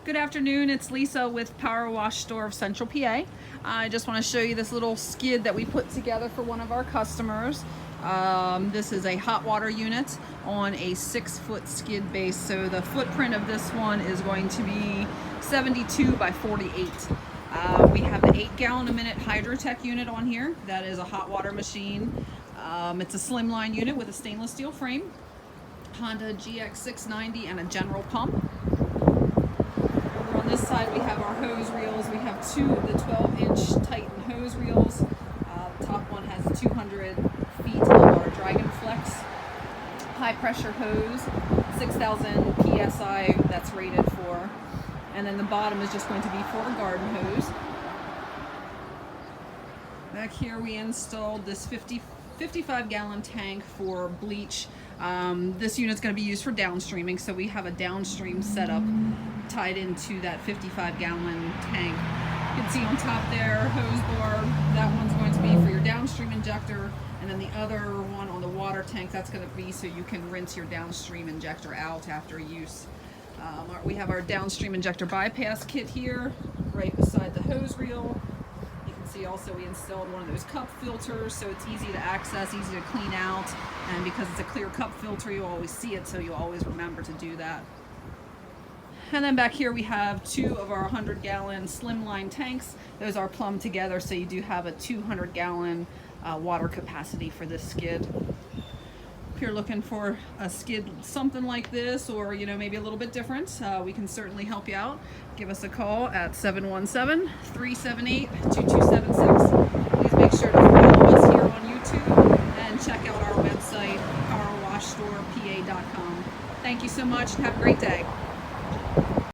Good afternoon, it's Lisa with Power Wash Store of Central PA. I just want to show you this little skid that we put together for one of our customers. This is a hot water unit on a 6-foot skid base. So the footprint of this one is going to be 72 by 48. We have the 8-gallon a minute HydroTek unit on here. That is a hot water machine. It's a slimline unit with a stainless steel frame, Honda GX690, and a general pump. On this side we have our hose reels. We have two of the 12-inch Titan hose reels. The top one has 200 feet of our Dragon Flex high pressure hose, 6,000 PSI that's rated for. And then the bottom is just going to be for a garden hose. Back here we installed this 55-gallon tank for bleach. This unit's going to be used for downstreaming, so we have a downstream setup tied into that 55-gallon tank. You can see on top there, hose bore, that one's going to be for your downstream injector, and then the other one on the water tank, that's going to be so you can rinse your downstream injector out after use. We have our downstream injector bypass kit here, right beside the hose reel. You can see also we installed one of those cup filters, so it's easy to access, easy to clean out, and because it's a clear cup filter, you always see it, so you always remember to do that. And then back here we have two of our 100-gallon slimline tanks. Those are plumbed together, so you do have a 200-gallon water capacity for this skid. If you're looking for a skid something like this, or maybe a little bit different, we can certainly help you out. Give us a call at 717-378-2276. Please make sure to follow us here on YouTube and check out our website, powerwashstorep.com. Thank you so much and have a great day.